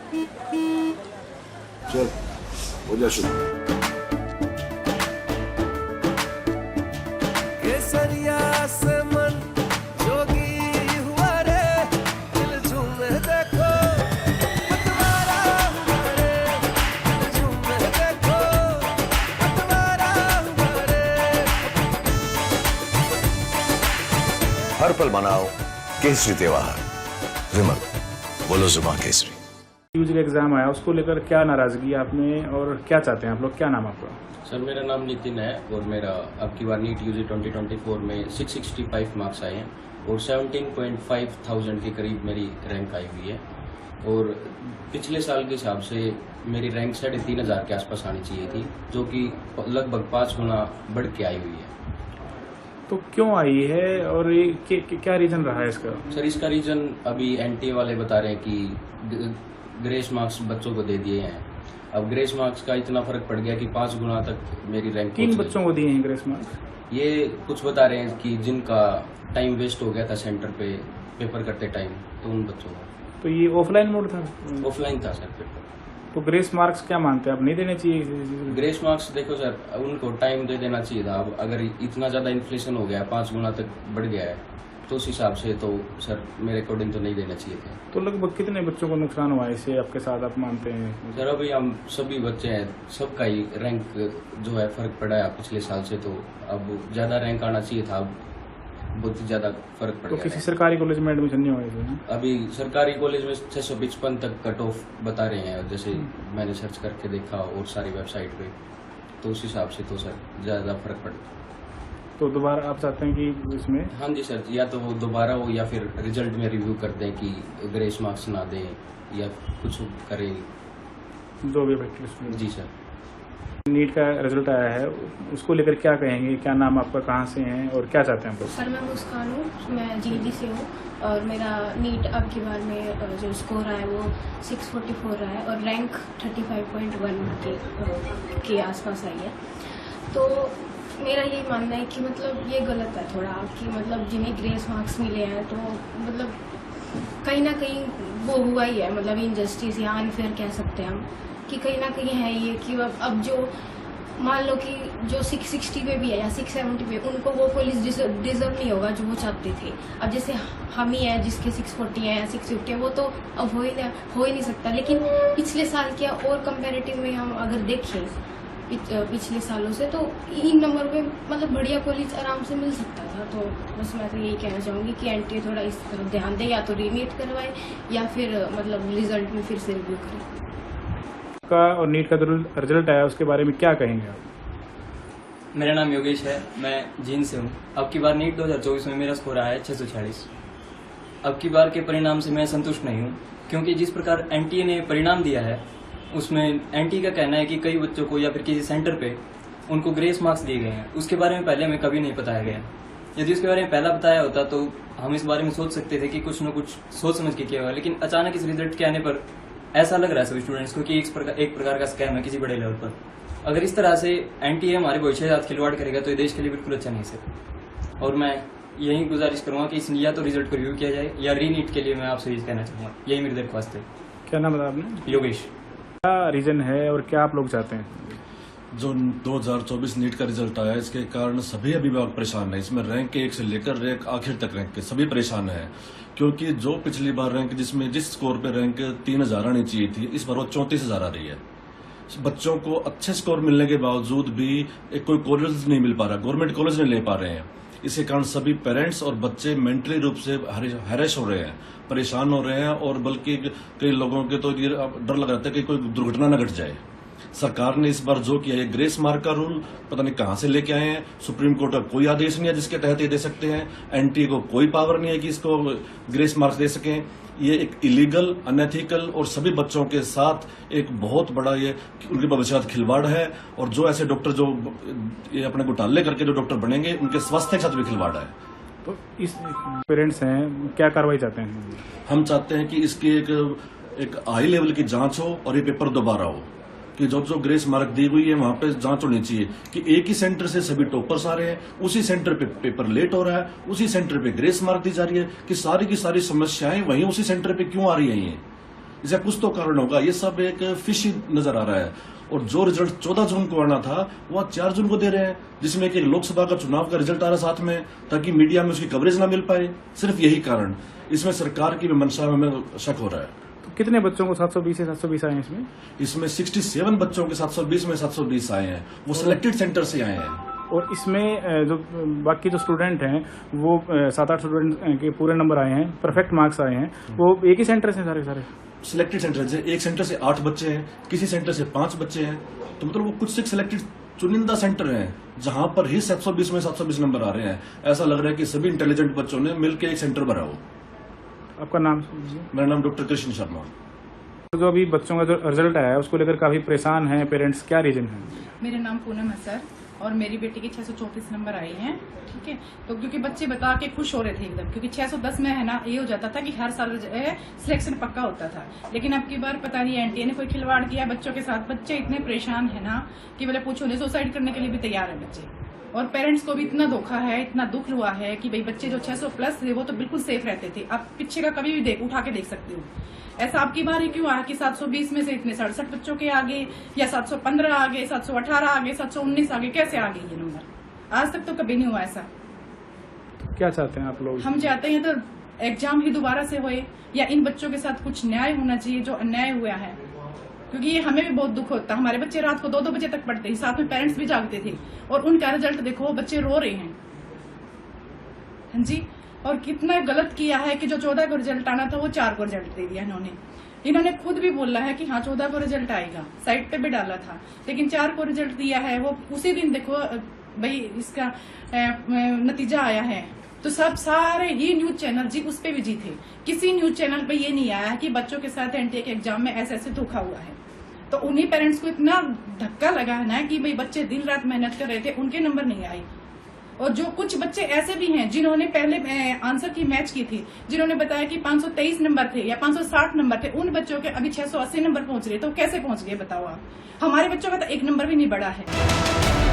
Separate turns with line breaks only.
चल हो जा शुरू।
केसरिया से मन जोगी हुआ रे, दिल झूमे देखो पतवारा हुआ रे, दिल झूमे देखो पतवारा हुआ रे।
हर पल मनाओ केसरी त्योहार। विमल बोलो जुबान केसरी।
यूजी का एग्जाम आया, उसको लेकर क्या नाराजगी आप में और क्या चाहते हैं आप लोग? क्या नाम आपका?
सर मेरा नाम नितिन है और मेरा अब की बार नीट यूजी 2024 में 665 मार्क्स आए हैं और 17,500 के करीब मेरी रैंक आई हुई है। और पिछले साल के हिसाब से मेरी रैंक 3,500 के आसपास आनी चाहिए थी, जो कि लगभग 5 गुना बढ़ के आई हुई है।
तो क्यों आई है और ये क्या रीजन रहा है इसका?
सर इसका रीजन अभी एनटीए वाले बता रहे हैं कि ग्रेस मार्क्स बच्चों को दे दिए हैं। अब ग्रेस मार्क्स का इतना फर्क पड़ गया कि 5 गुना तक मेरी रैंक।
3 बच्चों को दिए हैं ग्रेस मार्क्स।
ये कुछ बता रहे हैं कि जिनका टाइम वेस्ट हो गया था सेंटर पे पेपर करते टाइम, तो उन बच्चों को।
तो ये ऑफलाइन मोड था?
ऑफलाइन था सर पेपर।
तो ग्रेस मार्क्स क्या मानते हैं आप, नहीं देने चाहिए?
ग्रेस मार्क्स देखो सर, उनको टाइम दे देना चाहिए था। अब अगर इतना ज्यादा इन्फ्लेशन हो गया, 5 गुना तक बढ़ गया है, तो उस हिसाब से तो सर मेरे अकॉर्डिंग तो नहीं देना चाहिए थे।
तो लगभग कितने बच्चों को नुकसान हुआ है इससे आपके साथ, आप मानते हैं?
सर अभी हम सभी बच्चे हैं, सबका ही रैंक जो है फर्क पड़ा है पिछले साल से, तो अब ज्यादा रैंक आना चाहिए था, अब बहुत ज्यादा फर्क पड़
तो
गया।
किसी सरकारी कॉलेज में एडमिशन नहीं हुआ है?
अभी सरकारी कॉलेज में 655 तक कट ऑफ बता रहे हैं, जैसे मैंने सर्च करके देखा और सारी वेबसाइट पे, तो उस हिसाब से तो सर ज्यादा फर्क पड़ता।
तो दोबारा आप चाहते हैं कि इसमें?
हाँ जी सर, या तो वो दोबारा हो या फिर रिजल्ट में रिव्यू कर दें कि ग्रेस मार्क्स ना दें या कुछ करें,
जो भी फैक्टर्स।
जी सर।
नीट का रिजल्ट आया है, उसको लेकर क्या कहेंगे? क्या नाम आपका, कहाँ से हैं और क्या चाहते हैं आप लोग?
सर मैं मुस्कान हूँ, मैं जीडी से हूँ और मेरा नीट अब की बार में जो स्कोर आया है वो 644 रहा है और रैंक 35.1 के आसपास आई है। तो मेरा यही मानना है कि मतलब ये गलत है थोड़ा, कि मतलब जिन्हें ग्रेस मार्क्स मिले हैं तो मतलब कहीं ना कहीं वो हुआ ही है, मतलब इनजस्टिस या अनफेयर कह सकते हैं हम, कि कहीं ना कहीं है ये कि अब जो मान लो कि जो 660 पे भी है या 670 पे, उनको वो पुलिस डिजर्व नहीं होगा जो वो चाहते थे। अब जैसे हम ही हैं जिसके 640 है या 650 है, वो तो अब हो ही नहीं सकता। लेकिन पिछले साल के और कंपैरेटिव में हम अगर देखें पिछले सालों से, तो इन नंबर पे मतलब बढ़िया कॉलेज आराम से मिल सकता था। तो बस मैं तो यही कहना चाहूँगी कि एनटीए थोड़ा इस तरफ ध्यान दे, या तो रीनीट करवाए या फिर मतलब रिजल्ट में फिर से रिव्यू करें।
का और नीट का रिजल्ट आया, उसके बारे में क्या कहेंगे आप?
मेरा नाम योगेश है, मैं जींद से हूँ। अब की बार नीट 2024 में मेरा स्कोर आया है 646। अब की बार के परिणाम से मैं संतुष्ट नहीं हूँ, क्योंकि जिस प्रकार एनटीए ने परिणाम दिया है उसमें एनटीए का कहना है कि कई बच्चों को या फिर किसी सेंटर पे उनको ग्रेस मार्क्स दिए गए हैं। उसके बारे में पहले हमें कभी नहीं बताया गया। यदि उसके बारे में पहला बताया होता तो हम इस बारे में सोच सकते थे कि कुछ न कुछ सोच समझ के किया हुआ, लेकिन अचानक इस रिजल्ट के आने पर ऐसा लग रहा है सभी स्टूडेंट्स को कि एक प्रकार का स्कैम है किसी बड़े लेवल पर। अगर इस तरह से एनटीए हमारे भविष्य के साथ खिलवाड़ करेगा तो ये देश के लिए बिल्कुल अच्छा नहीं सर। और मैं यही गुजारिश करूंगा कि इस या तो रिजल्ट को रिव्यू किया जाए या रीनीट के लिए मैं आपसे यही कहना चाहूंगा। यही मेरी दरख्वास्त है।
क्या नाम बताया आपने?
योगेश।
क्या रीजन है और क्या आप लोग चाहते हैं?
जो 2024 नीट का रिजल्ट आया, इसके कारण सभी अभिभावक परेशान हैं। इसमें रैंक 1 से लेकर रैंक आखिर तक रैंक के सभी परेशान हैं, क्योंकि जो पिछली बार रैंक जिस स्कोर पे रैंक 3,000 आनी चाहिए थी, इस बार वो 34,000 आ रही है। बच्चों को अच्छे स्कोर मिलने के बावजूद भी एक कोई कॉलेज नहीं मिल पा रहा, गवर्नमेंट कॉलेज नहीं ले पा रहे हैं। इसके कारण सभी पेरेंट्स और बच्चे मेंटली रूप से हैरेस हो रहे हैं, परेशान हो रहे हैं, और बल्कि कई लोगों के तो ये डर लग रहा था कि कोई दुर्घटना न घट जाए। सरकार ने इस बार जो किया है, ग्रेस मार्क का रूल पता नहीं कहां से लेके आए हैं। सुप्रीम कोर्ट का कोई आदेश नहीं है जिसके तहत ये दे सकते हैं। एनटीए को कोई पावर नहीं है कि इसको ग्रेस मार्क्स दे सकें। ये एक इलीगल, अनएथिकल और सभी बच्चों के साथ एक बहुत बड़ा ये उनके भविष्य खिलवाड़ है। और जो ऐसे डॉक्टर जो ये अपने घोटाले करके जो डॉक्टर बनेंगे, उनके स्वास्थ्य के साथ भी खिलवाड़ है।
तो इस पेरेंट्स हैं, क्या कार्रवाई चाहते हैं?
हम चाहते हैं कि इसकी एक हाई लेवल की जांच हो और ये पेपर दोबारा हो, कि जो ग्रेस मार्क दी हुई है वहां पे जांच होनी चाहिए कि एक ही सेंटर से सभी टॉपर्स आ रहे हैं, उसी सेंटर पे पेपर लेट हो रहा है, उसी सेंटर पे ग्रेस मार्क दी जा रही है, कि सारी की सारी समस्याएं वहीं उसी सेंटर पे क्यों आ रही हैं। इसका कुछ तो कारण होगा। ये सब एक फिशी नजर आ रहा है। और जो रिजल्ट 14 जून को आना था वो 4 जून को दे रहे हैं, जिसमें कि लोकसभा का चुनाव का रिजल्ट आ रहा है साथ में, ताकि मीडिया में उसकी कवरेज ना मिल पाए। सिर्फ यही कारण, इसमें सरकार की मंशा में हमें शक हो रहा है।
तो कितने बच्चों को 720 से 720 आए हैं इसमें?
इसमें 67 बच्चों के 720 में 720 आए हैं, वो सिलेक्टेड सेंटर से आए हैं।
और इसमें जो बाकी जो स्टूडेंट हैं वो 7-8 स्टूडेंट के पूरे नंबर आए हैं, परफेक्ट मार्क्स आए हैं, वो एक ही सेंटर से सारे
सिलेक्टेड सेंटर से, एक सेंटर से 8 बच्चे हैं, किसी सेंटर से 5 बच्चे हैं, तो मतलब वो कुछ सिलेक्टेड चुनिंदा सेंटर हैं जहां पर ही 720 में 720 नंबर आ रहे हैं। ऐसा लग रहा है कि सभी इंटेलिजेंट बच्चों ने मिलकर एक सेंटर भरा हो।
आपका नाम?
मेरा नाम डॉक्टर कृष्ण शर्मा।
जो अभी बच्चों का जो रिजल्ट आया है उसको लेकर काफी परेशान हैं पेरेंट्स, क्या रीजन है?
मेरा नाम पूनम है सर, और मेरी बेटी के 634 नंबर आए हैं। ठीक है, तो क्योंकि बच्चे बता के खुश हो रहे थे एकदम, क्योंकि 610 में है ना ये हो जाता था कि हर साल सिलेक्शन पक्का होता था। लेकिन अब की बार पता नहीं एनटीए ने कोई खिलवाड़ किया बच्चों के साथ। बच्चे इतने परेशान है ना कि बोले पूछो नहीं, सुसाइड करने के लिए भी तैयार है बच्चे। और पेरेंट्स को भी इतना धोखा है, इतना दुख हुआ है कि भाई बच्चे जो 600 प्लस थे वो तो बिल्कुल सेफ रहते थे। आप पीछे का कभी भी उठा के देख सकते हो। ऐसा आपकी बार ही क्यों आया कि 720 में से इतने 67 बच्चों के आगे, या 715 आगे, 718 आगे, 719 आगे, कैसे आ गए ये नंबर? आज तक तो कभी नहीं हुआ ऐसा।
क्या चाहते हैं आप लोग?
हम चाहते हैं तो एग्जाम ही दोबारा से होए, या इन बच्चों के साथ कुछ न्याय होना चाहिए जो अन्याय हुआ है, क्योंकि ये हमें भी बहुत दुख होता है। हमारे बच्चे रात को 2-2 बजे तक पढ़ते हैं, साथ में पेरेंट्स भी जागते थे, और उनका रिजल्ट देखो, बच्चे रो रहे हैं। हाँ जी, और कितना गलत किया है कि जो 14 को रिजल्ट आना था वो 4 को रिजल्ट दे दिया इन्होंने खुद भी बोला है कि हाँ 14 को रिजल्ट आएगा, साइट पे भी डाला था, लेकिन 4 को रिजल्ट दिया है। वो उसी दिन देखो भाई इसका नतीजा आया है, तो सब सारे ही न्यूज चैनल जी उस पे भी जी थे। किसी न्यूज चैनल पे ये नहीं आया कि बच्चों के साथ एनटीए के एग्जाम में ऐसे धोखा हुआ है। तो उन्हीं पेरेंट्स को इतना धक्का लगा है ना कि भाई बच्चे दिन रात मेहनत कर रहे थे, उनके नंबर नहीं आए। और जो कुछ बच्चे ऐसे भी हैं जिन्होंने पहले आंसर की मैच की थी, जिन्होंने बताया कि 523 नंबर थे या 560 नंबर थे, उन बच्चों के अभी 680 नंबर पहुंच रहे, तो कैसे पहुंच गए बताओ आप? हमारे बच्चों का तो 1 नंबर भी नहीं बढ़ा है।